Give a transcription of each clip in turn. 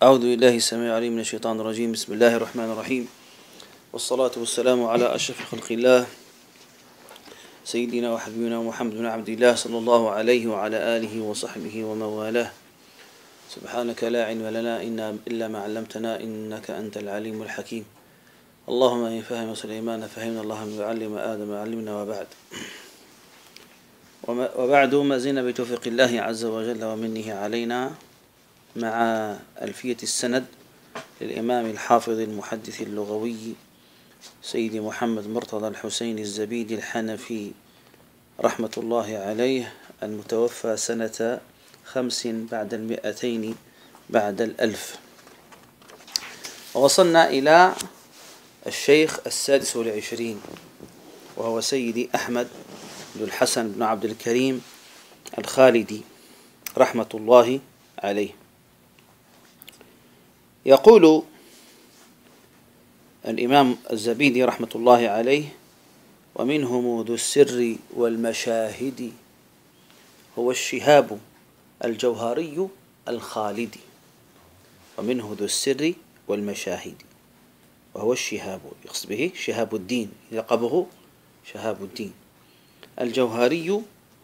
أعوذ بالله السميع العليم من الشيطان الرجيم. بسم الله الرحمن الرحيم، والصلاة والسلام على أشرف خلق الله سيدنا وحبيبنا محمد بن عبد الله صلى الله عليه وعلى آله وصحبه ومن والاه. سبحانك لا علم لنا إلا ما علمتنا إنك أنت العليم الحكيم. اللهم إن فهم سليمان فهمنا، اللهم يعلم آدم علمنا. وبعد ما زلنا بتوفيق الله عز وجل ومنه علينا مع ألفية السند للإمام الحافظ المحدث اللغوي سيدي محمد مرتضى الحسين الزبيدي الحنفي رحمة الله عليه، المتوفى سنة 5 بعد 200 بعد 1000. ووصلنا إلى الشيخ 26 وهو سيدي أحمد بن الحسن بن عبد الكريم الخالدي رحمة الله عليه. يقول الإمام الزبيدي رحمة الله عليه: ومنهم ذو السر والمشاهد هو الشهاب الجوهري الخالدي. ومنه ذو السر والمشاهد وهو الشهاب، يقصد به شهاب الدين، لقبه شهاب الدين الجوهري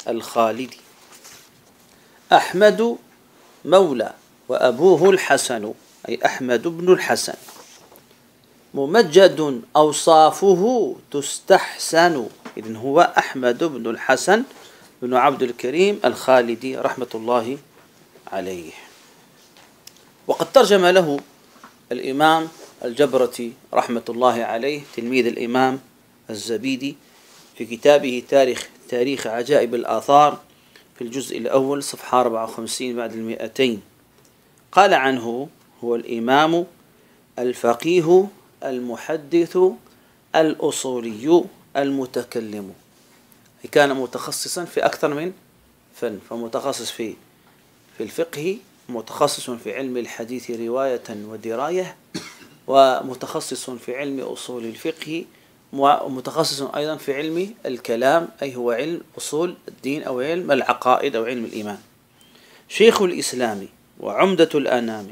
الخالدي. أحمد مولى وأبوه الحسن، أي أحمد بن الحسن، ممجد أوصافه تستحسن. إذن هو أحمد بن الحسن بن عبد الكريم الخالدي رحمة الله عليه. وقد ترجم له الإمام الجبرتي رحمة الله عليه تلميذ الإمام الزبيدي في كتابه تاريخ عجائب الآثار في الجزء الأول صفحة 54 بعد 200. قال عنه: هو الإمام الفقيه المحدث الأصولي المتكلم. كان متخصصا في أكثر من فن، فمتخصص في الفقه، متخصص في علم الحديث رواية ودراية، ومتخصص في علم أصول الفقه، ومتخصص أيضا في علم الكلام، أي هو علم أصول الدين أو علم العقائد أو علم الإيمان. شيخ الإسلام وعمدة الأنام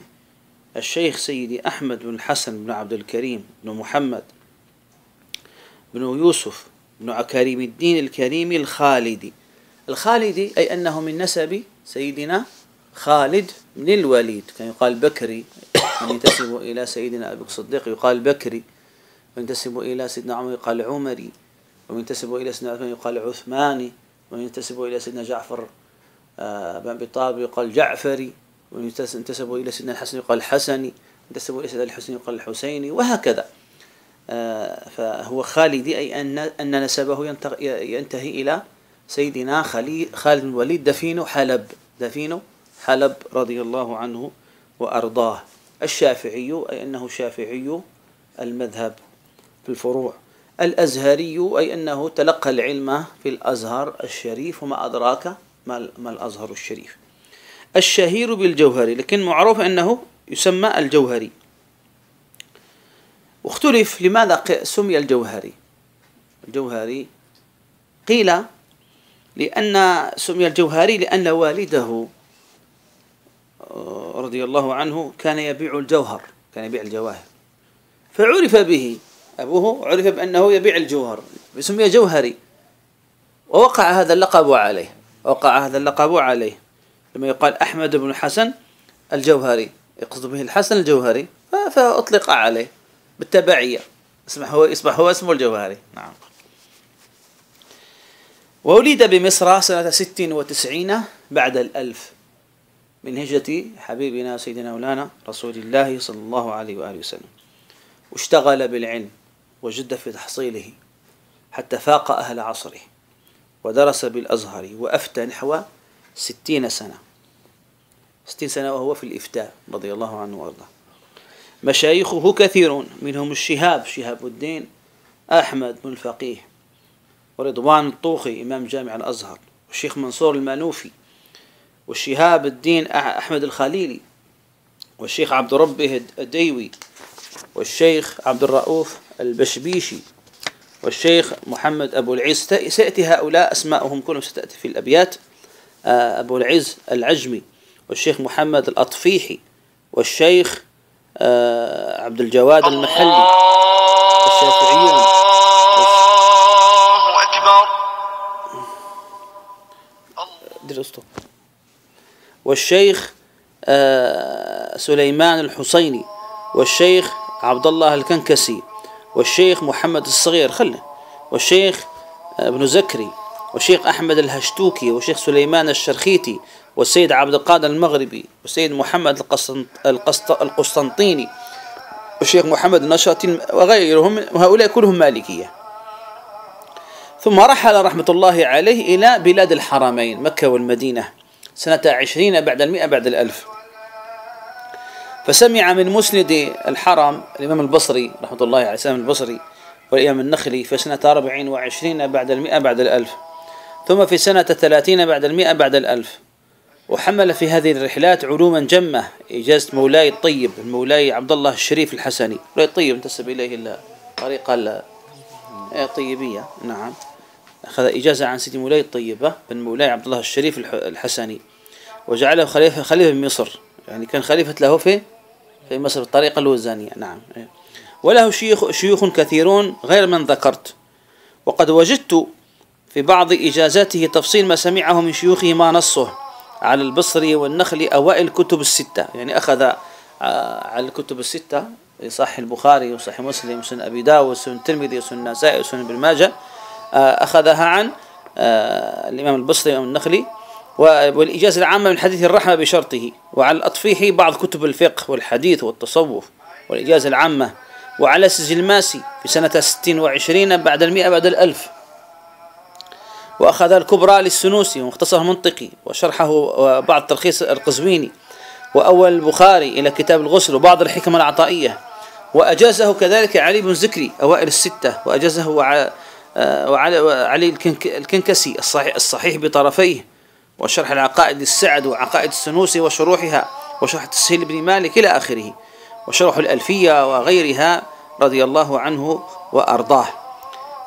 الشيخ سيدي أحمد بن الحسن بن عبد الكريم بن محمد بن يوسف بن عكاريم الدين الكريم الخالدي. الخالدي أي أنه من نسب سيدنا خالد بن الوليد، كان يقال بكري، من ينتسب إلى سيدنا أبي الصديق يقال بكري، وينتسب إلى سيدنا عمر يقال عمري، وينتسب إلى سيدنا عثمان يقال عثماني، وينتسب إلى سيدنا جعفر بن أبي طالب يقال جعفري، وينتسب إلى سيدنا الحسن يقال حسني، وينتسب إلى سيدنا الحسين يقال الحسيني، وهكذا. فهو خالدي أي أن نسبه ينتهي إلى سيدنا خالد بن الوليد دفين حلب رضي الله عنه وأرضاه. الشافعي أي أنه شافعي المذهب في الفروع. الأزهري أي أنه تلقى العلم في الأزهر الشريف، وما أدراك ما الأزهر الشريف. الشهير بالجوهري، لكن معروف أنه يسمى الجوهري. واختلف لماذا سمي الجوهري. قيل لأن سمي الجوهري لأن والده رضي الله عنه كان يبيع الجوهر، كان يبيع الجواهر، فعرف به، أبوه عرف بأنه يبيع الجوهر فسمي جوهري، ووقع هذا اللقب عليه لما يقال أحمد بن الحسن الجوهري، يقصد به الحسن الجوهري، فأطلق عليه بالتبعية، يصبح هو اسمه الجوهري. نعم. وولد بمصر سنة 96 بعد 1000 من هجرة حبيبنا سيدنا مولانا رسول الله صلى الله عليه وآله وسلم. واشتغل بالعلم وجد في تحصيله حتى فاق أهل عصره، ودرس بالأزهر وأفتى نحو 60 سنة وهو في الإفتاء رضي الله عنه وأرضاه. مشايخه كثيرون، منهم شهاب الدين أحمد بن الفقيه، ورضوان الطوخي إمام جامع الأزهر، والشيخ منصور المانوفي، والشهاب الدين أحمد الخليلي، والشيخ عبد ربه الديوي، والشيخ عبد الرؤوف البشبيشي، والشيخ محمد أبو العز. سيأتي هؤلاء أسماءهم كلهم ستأتي في الأبيات. أبو العز العجمي، والشيخ محمد الأطفيحي، والشيخ عبد الجواد المحلي. الشافعيون. الله أكبر. والشيخ سليمان الحسيني، والشيخ عبد الله الكنكسي، والشيخ محمد الصغير والشيخ ابن زكري، والشيخ أحمد الهشتوكي، والشيخ سليمان الشرخيتي، والسيد عبد القادر المغربي، والسيد محمد القسطنطيني، والشيخ محمد النشاطي وغيرهم، وهؤلاء كلهم مالكية. ثم رحل رحمة الله عليه إلى بلاد الحرمين مكة والمدينة سنة 20 بعد 100 بعد 1000. فسمع من مسند الحرم الإمام البصري رحمة الله عليه السلام البصري والإمام النخلي في سنة 24 بعد 100 بعد 1000، ثم في سنة 30 بعد 100 بعد 1000. وحمل في هذه الرحلات علوما جمة، إجازة مولاي الطيب المولاي عبد الله الشريف الحسني. مولاي الطيب انتسب إليه الطريقة الطيبية، نعم، أخذ إجازة عن سيدي مولاي الطيبة بن مولاي عبد الله الشريف الحسني، وجعله خليفة بمصر، يعني كان خليفة له في مصر بالطريقة الوزانية. نعم. وله شيوخ كثيرون غير من ذكرت، وقد وجدت في بعض إجازاته تفصيل ما سمعه من شيوخه ما نصه على البصري والنخلي أوائل الكتب الستة، يعني أخذ على الكتب الستة صحيح البخاري وصحيح مسلم وسنن أبي داود وسنن الترمذي وسنن النسائي وسنن ابن ماجه، أخذها عن الإمام البصري والإمام النخلي. والإجازة العامة من حديث الرحمة بشرطه، وعلى الأطفيحي بعض كتب الفقه والحديث والتصوف والإجازة العامة، وعلى سجلماسي في سنة 26 بعد 100 بعد 1000. وأخذ الكبرى للسنوسي ومختصر منطقي وشرحه وبعض تلخيص القزويني، وأول البخاري إلى كتاب الغسل وبعض الحكم العطائية. وأجازه كذلك علي بن زكري أوائل الستة، وأجازه وعلي الكنكسي الصحيح بطرفيه، وشرح العقائد السعد وعقائد السنوسي وشروحها، وشرح تسهيل بن مالك إلى آخره، وشرح الألفية وغيرها رضي الله عنه وأرضاه.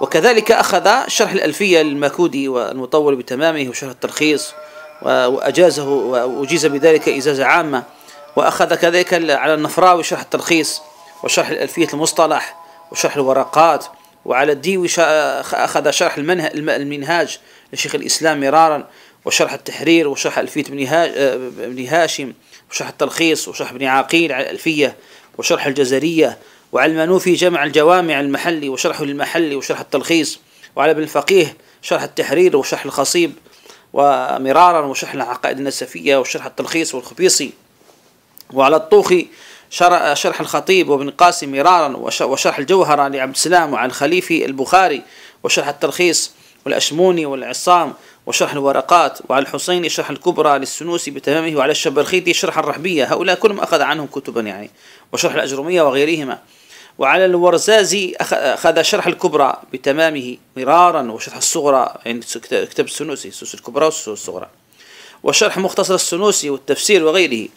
وكذلك أخذ شرح الألفية للماكودي والمطول بتمامه، وشرح التلخيص وأجازه وأجيز بذلك إجازة عامة. وأخذ كذلك على النفراوي شرح التلخيص وشرح الألفية المصطلح وشرح الورقات. وعلى الديوي أخذ شرح المنهاج لشيخ الإسلام مرارا، وشرح التحرير وشرح ألفية ابن هاشم، وشرح التلخيص وشرح ابن عقيل على الألفية، وشرح الجزرية، وعلى المنوفي جمع الجوامع المحلي وشرحه للمحلي وشرح التلخيص، وعلى ابن الفقيه شرح التحرير وشرح الخصيب ومرارا، وشرح العقائد النسفية وشرح التلخيص والخبيصي، وعلى الطوخي شرح الخطيب وابن قاسم مرارا، وشرح الجوهرة لعبد السلام، وعلى الخليفي البخاري وشرح التلخيص والأشموني والعصام وشرح الورقات، وعلى الحسيني شرح الكبرى للسنوسي بتمامه، وعلى الشبرخيتي شرح الرحبية. هؤلاء كلهم أخذ عنهم كتبا يعني، وشرح الأجرمية وغيرهما. وعلى الورزازي أخذ شرح الكبرى بتمامه مرارا، وشرح الصغرى يعني كتاب السنوسي السوس الكبرى والسوس الصغرى، وشرح مختصر السنوسي والتفسير وغيره.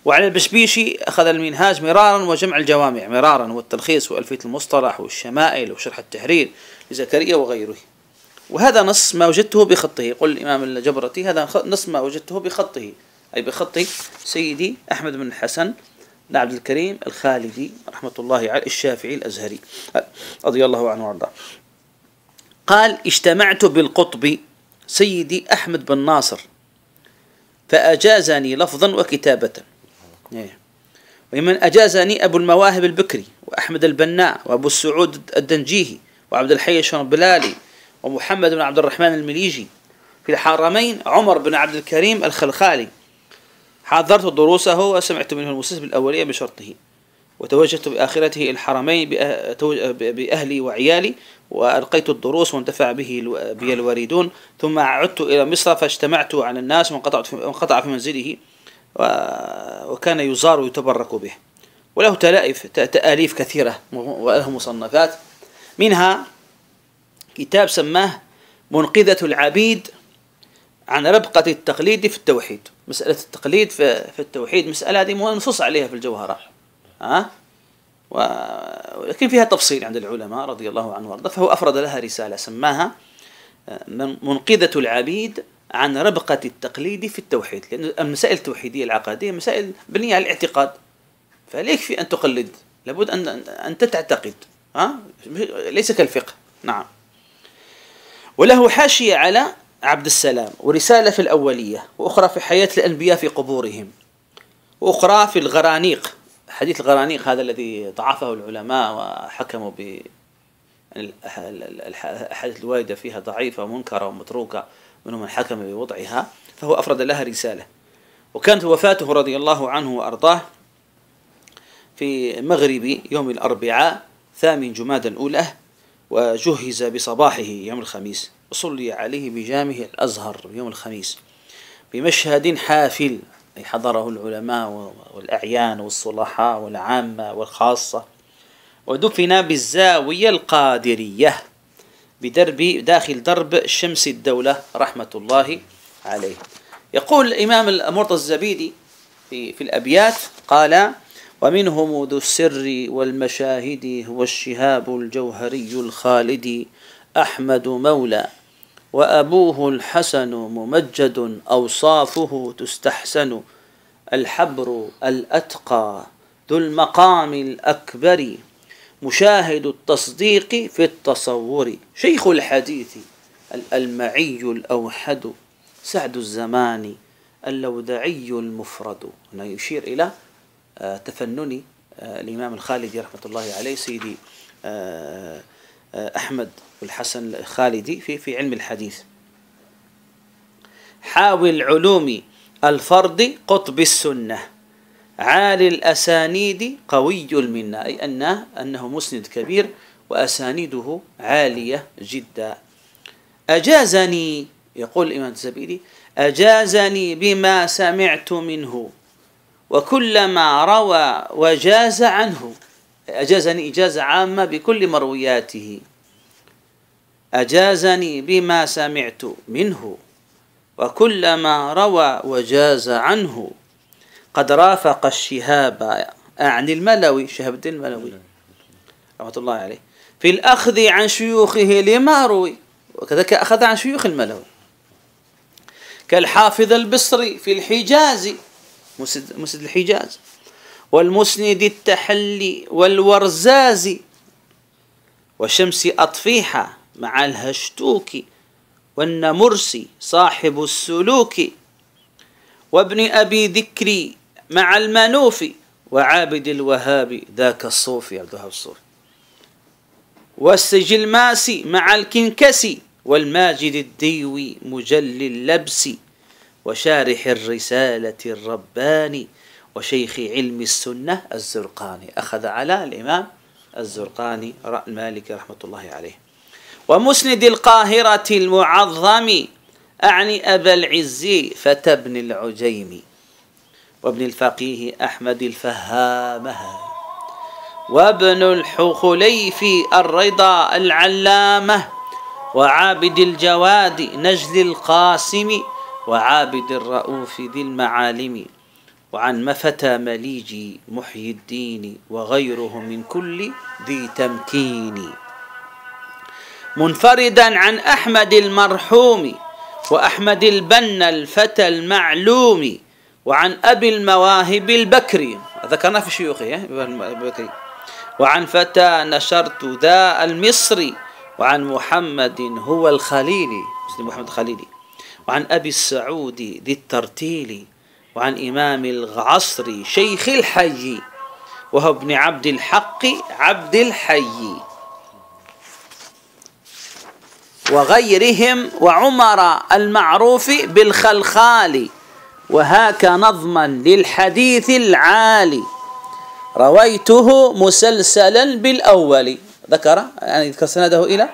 وعلى البشبيشي أخذ المنهاج مرارا وجمع الجوامع مرارا، والتلخيص وألفية المصطلح والشمائل وشرح التحرير لزكريا وغيره. وهذا نص ما وجدته بخطه، يقول الإمام الجبرتي هذا نص ما وجدته بخطه، أي بخط سيدي أحمد بن الحسن بن عبد الكريم الخالدي رحمة الله عليه الشافعي الأزهري رضي الله عنه وارضاه. قال: اجتمعت بالقطب سيدي أحمد بن ناصر فأجازني لفظا وكتابة، ومن أجازني أبو المواهب البكري وأحمد البناء وأبو السعود الدنجيهي وعبد الحي الشربلالي ومحمد بن عبد الرحمن المليجي. في الحرمين عمر بن عبد الكريم الخلخالي. حضرت دروسه وسمعت منه المسلسل بالأولية بشرطه، وتوجهت بآخرته الحرمين بأهلي وعيالي، وألقيت الدروس وانتفع بي الواردون. ثم عدت إلى مصر فاجتمعت على الناس وانقطع في منزله، وكان يزار ويتبرك به. وله تأليف كثيرة وله مصنفات، منها كتاب سماه منقذة العبيد عن ربقة التقليد في التوحيد. مسألة التقليد في التوحيد مسألة هذه منصوص عليها في الجوهرة، ولكن فيها تفصيل عند العلماء رضي الله عنه وارضاه، فهو أفرد لها رسالة سماها منقذة العبيد عن ربقة التقليد في التوحيد، لأن المسائل التوحيدية العقادية مسائل بنية على الاعتقاد، فليك في أن تقلد، لابد أن أنت تعتقد، ليس كالفقه. نعم. وله حاشية على عبد السلام، ورسالة في الأولية، وأخرى في حياة الأنبياء في قبورهم، وأخرى في الغرانيق، حديث الغرانيق هذا الذي ضعفه العلماء وحكموا ب الأحاديث الواردة فيها ضعيفة ومنكرة ومتروكة، منهم من حكم بوضعها، فهو أفرد لها رسالة. وكانت وفاته رضي الله عنه وأرضاه في مغرب يوم الأربعاء 8 جمادى الأولى، وجهز بصباحه يوم الخميس، وصلي عليه بجامع الأزهر يوم الخميس بمشهد حافل، أي حضره العلماء والأعيان والصلحاء والعامة والخاصة. ودفن بالزاوية القادرية داخل درب شمس الدولة رحمة الله عليه. يقول الإمام المرتضى الزبيدي في الأبيات، قال: ومنهم ذو السر والمشاهد هو الشهاب الجوهري الخالد أحمد مولى، وأبوه الحسن ممجد أوصافه تستحسن، الحبر الأتقى ذو المقام الأكبر، مشاهد التصديق في التصور، شيخ الحديث الألمعي الأوحد، سعد الزمان اللودعي المفرد. هنا يشير إلى تفنن الإمام الخالدي رحمة الله عليه، سيدي أحمد الحسن الخالدي في علم الحديث. حاوي العلوم الفرد قطب السنة، عالي الأسانيد قوي المنة، أي أنه مسند كبير وأسانيده عالية جدا. أجازني، يقول الإمام الزبيدي، أجازني بما سمعت منه وكلما روى وجاز عنه. أجازني إجازة عامة بكل مروياته. أجازني بما سمعت منه وكلما روى وجاز عنه، قد رافق الشهاب، أعني الملوي، شهاب الدين الملوي رحمة الله عليه، في الأخذ عن شيوخه لما روي، وكذلك أخذ عن شيوخ الملوي، كالحافظ البصري في الحجاز، مسند الحجاز، والمسند التحلي والورزاز، وشمس أطفيحة مع الهشتوك، والنمرسي صاحب السلوك، وابن أبي ذكري مع المنوفي، وعابد الوهاب ذاك الصوفي، عبد الوهاب الصوفي، والسجلماسي مع الكنكسي، والماجد الديوي مجل اللبس، وشارح الرسالة الرباني، وشيخ علم السنة الزرقاني. أخذ على الإمام الزرقاني المالكي رحمة الله عليه. ومسند القاهرة المعظم، أعني أبا العز فتى بن العجيم، وابن الفقيه أحمد الفهامة، وابن الحخليف الرضا العلامة، وعابد الجواد نجل القاسم، وعابد الرؤوف ذي المعالم، وعن مفتى مليجي محيي الدين، وغيره من كل ذي تمكين، منفردا عن أحمد المرحوم، وأحمد البنا الفتى المعلوم، وعن أبي المواهب البكري، ذكرنا في شيوخه البكري، وعن فتى نشرت ذا المصري، وعن محمد هو الخليلي، محمد الخليلي، وعن أبي السعود ذي الترتيل، وعن إمام العصر شيخ الحي، وهو ابن عبد الحق عبد الحي، وغيرهم، وعمر المعروف بالخلخال، وهاك نظما للحديث العالي، رويته مسلسلا بالأول، ذكر يعني سنده إلى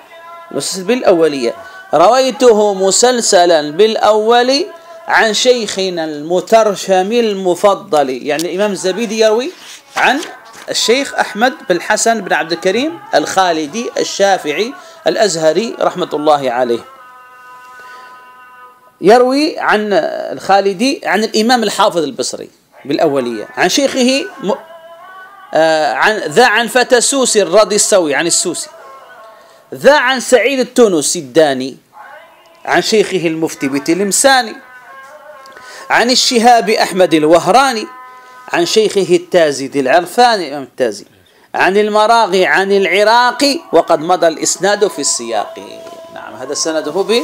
مسلسل بالأولية، رويته مسلسلا بالأول عن شيخنا المترشم المفضل، يعني الإمام الزبيدي يروي عن الشيخ أحمد بن الحسن بن عبد الكريم الخالدي الشافعي الأزهري رحمة الله عليه، يروي عن الخالدي عن الإمام الحافظ البصري بالأولية، عن شيخه عن فتى سوسي الراضي السوي، عن السوسي، ذا عن سعيد التونسي الداني، عن شيخه المفتي بتلمساني، عن الشهاب أحمد الوهراني، عن شيخه التازي العرفاني الإمام التازي عن المراغي عن العراقي وقد مضى الإسناد في السياق. نعم، هذا سنده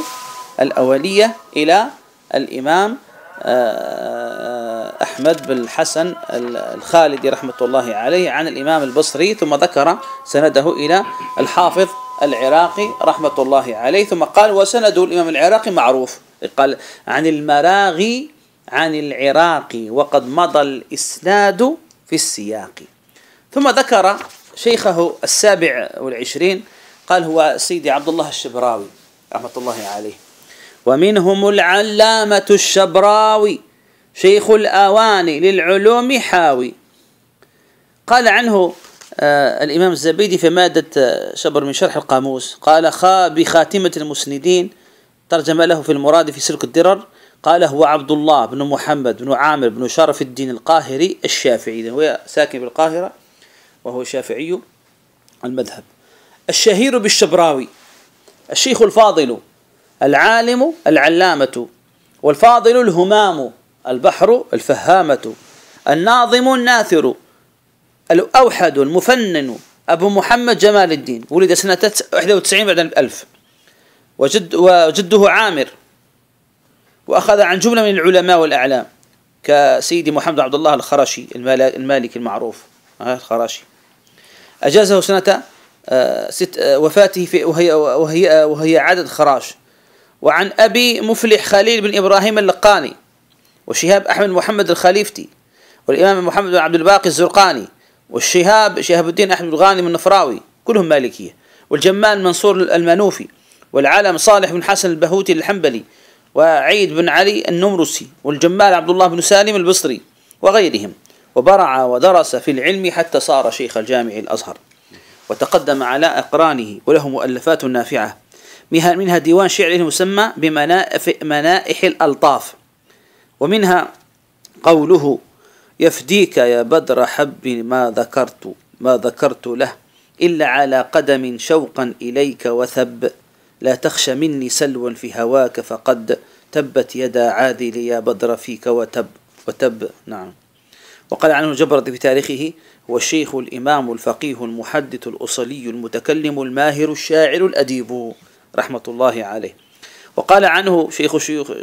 بالأولية إلى الإمام أحمد بن الحسن الخالدي رحمة الله عليه عن الإمام البصري، ثم ذكر سنده إلى الحافظ العراقي رحمة الله عليه، ثم قال وسنده الإمام العراقي معروف، قال عن المراغي عن العراقي وقد مضى الإسناد في السياق. ثم ذكر شيخه 27 قال هو سيدي عبد الله الشبراوي رحمة الله عليه، ومنهم العلامة الشبراوي شيخ الأواني للعلوم حاوي. قال عنه الإمام الزبيدي في مادة شبر من شرح القاموس، قال بخاتمة المسندين، ترجم له في المراد في سلك الدرر، قال هو عبد الله بن محمد بن عامر بن شرف الدين القاهري الشافعي، هو ساكن بالقاهرة وهو شافعي المذهب، الشهير بالشبراوي، الشيخ الفاضل العالم العلامة، والفاضل الهمام البحر الفهامة، الناظم الناثر الأوحد المفنن أبو محمد جمال الدين، ولد سنة 91 بعد الألف، وجده عامر، وأخذ عن جملة من العلماء والأعلام كسيدي محمد عبد الله الخرشي المالكي المعروف الخرشي، أجازه سنة وفاته وهي عدد خراش. وعن أبي مفلح خليل بن إبراهيم اللقاني، وشهاب أحمد محمد الخليفتي، والإمام محمد بن عبد الباقي الزرقاني، شهاب الدين أحمد الغانم النفراوي، كلهم مالكية، والجمال منصور المنوفي، والعالم صالح بن حسن البهوتي الحنبلي، وعيد بن علي النمرسي، والجمال عبد الله بن سالم البصري وغيرهم. وبرع ودرس في العلم حتى صار شيخ الجامع الأزهر، وتقدم على أقرانه، وله مؤلفات نافعة، منها ديوان شعره المسمى بمنائح الألطاف، ومنها قوله يفديك يا بدر حب ما ذكرت له إلا على قدم شوقا إليك وثب، لا تخش مني سلوا في هواك فقد تبت يدا عاذل يا بدر فيك وتب. نعم. وقال عنه الجبرة في تاريخه هو الشيخ الإمام الفقيه المحدث الأصلي المتكلم الماهر الشاعر الأديب رحمة الله عليه. وقال عنه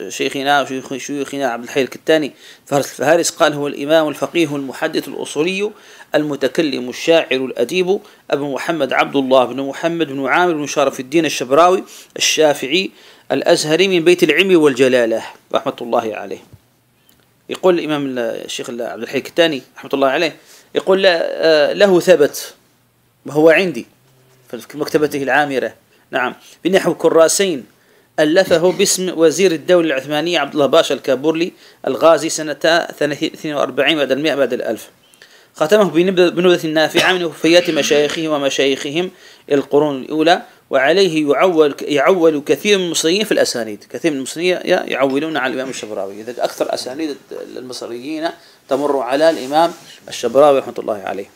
شيخنا عبد الحي الكتاني فهارس قال هو الإمام الفقيه المحدث الأصولي المتكلم الشاعر الأديب أبو محمد عبد الله بن محمد بن عامر بن شرف الدين الشبراوي الشافعي الأزهري من بيت العلم والجلالة رحمة الله عليه. يقول الإمام الشيخ عبد الحي الكتاني رحمة الله عليه، يقول له ثبت وهو عندي في مكتبته العامرة، نعم، بنحو كراسين ألفه باسم وزير الدولة العثمانية عبد الله باشا الكابورلي الغازي سنة 42 بعد 100 بعد الألف، ختمه بنبذة نافعة من وفيات مشايخه ومشايخهم القرون الأولى، وعليه يعول كثير من المصريين في الأسانيد، كثير من المصريين يعولون على الإمام الشبراوي، إذا أكثر أسانيد المصريين تمر على الإمام الشبراوي رحمة الله عليه.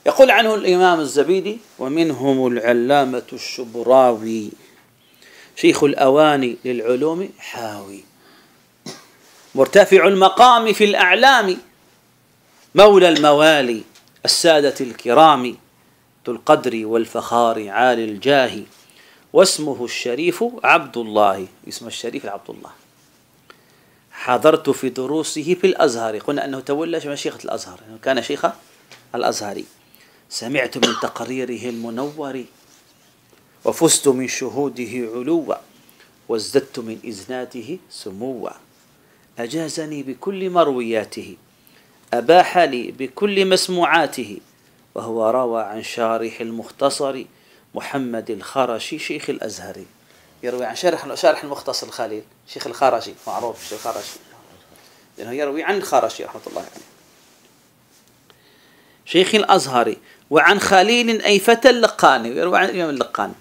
يقول عنه الإمام الزبيدي ومنهم العلامة الشبراوي شيخ الأواني للعلوم حاوي، مرتفع المقام في الأعلام، مولى الموالي السادة الكرام، ذو القدر والفخار عالي الجاه، واسمه الشريف عبد الله، اسم الشريف عبد الله. حضرت في دروسه في الأزهر، قلنا أنه تولى مشيخة الأزهر، كان شيخ الأزهري. سمعت من تقريره المنور، وفزت من شهوده علوا، وازددت من إذناته سموا. أجازني بكل مروياته، أباح لي بكل مسموعاته، وهو روى عن شارح المختصر محمد الخرشي شيخ الأزهري، يروي عن شارح المختصر الخليل شيخ الخرشي، معروف شيخ الخرشي، لأنه يروي عن الخرشي رحمة الله عليه شيخ الأزهري، وعن خليل أي فتى اللقاني، يروي عن الإمام اللقاني،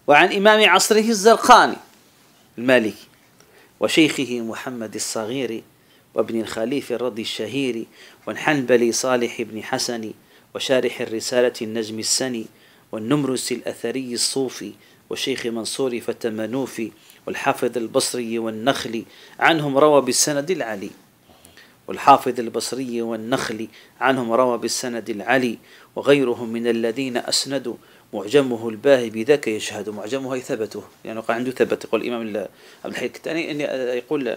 وعن إمام عصره الزرقاني المالكي، وشيخه محمد الصغير، وابن الخليفة الرضي الشهير، والحنبلي صالح بن حسن، وشارح الرسالة النجم السني، والنمرس الأثري الصوفي، والشيخ منصور فتى منوفي، والحافظ البصري والنخلي، عنهم روى بالسند العلي. والحافظ البصري والنخلي عنهم روى بالسند العلي، وغيرهم من الذين أسندوا معجمه الباهي بذاك يشهد. معجمه ثبته، يعني وقع عنده ثبت. يقول الإمام عبد الحي الكتاني إن يقول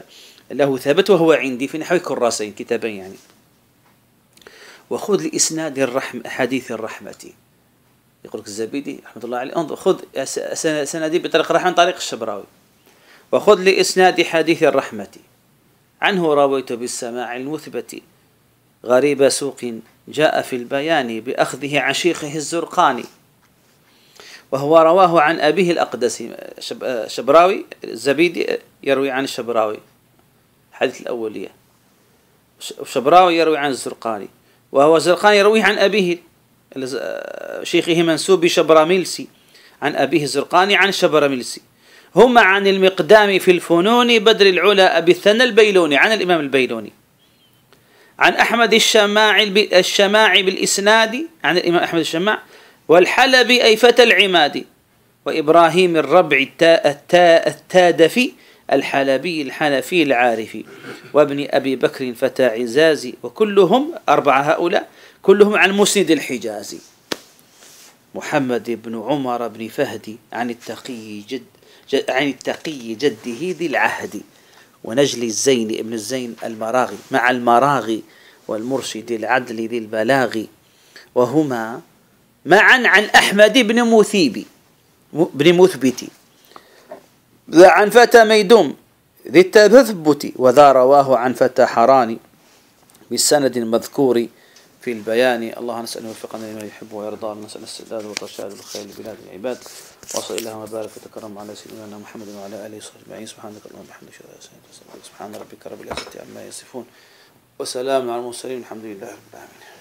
له ثبت وهو عندي في نحو كراسين كتابين يعني. وخذ لإسناد حديث الرحمة، يقول لك الزبيدي رحمة الله عليه، انظر خذ سندي بطريق الرحمة عن طريق الشبراوي. وخذ لإسناد حديث الرحمة عنه رويت بالسماع المثبت، غريب سوق جاء في البيان بأخذه عن شيخه الزرقاني، وهو رواه عن أبيه الأقدسي. شبراوي الزبيدي يروي عن الشبراوي الحديث الأولية، الشبراوي يروي عن الزرقاني، وهو الزرقاني يروي عن أبيه شيخه منسوب شبراميلسي عن أبيه الزرقاني عن شبراميلسي. هما عن المقدام في الفنون بدر العلا أبي الثنى البيلوني عن الإمام البيلوني، عن أحمد الشماعي بالإسناد عن الإمام أحمد الشماع، والحلبي أي فتى العمادي، وإبراهيم الربع التادفي الحلبي الحنفي العارفي، وابن أبي بكر فتى عزازي، وكلهم أربعة هؤلاء كلهم عن مسند الحجازي. محمد بن عمر بن فهد عن التقي جده ذي العهد، ونجل الزين ابن الزين المراغي مع المراغي، والمرشد العدل ذي البلاغ، وهما معا عن أحمد بن مثبت عن فتى ميدوم ذي التثبت، وذا رواه عن فتى حراني بالسند المذكور في البيان. الله نسأل أن يوفقنا لما يحب ويرضى، نسأل السداد والرشاد والخير لبلاد العباد، وصل اللهم وبارك وتكرم على سيدنا محمد وعلى آله وصحبه أجمعين. سبحانك اللهم وبحمدك، سبحان ربك رب العزة عما يصفون، وسلام على المرسلين، الحمد لله رب العالمين.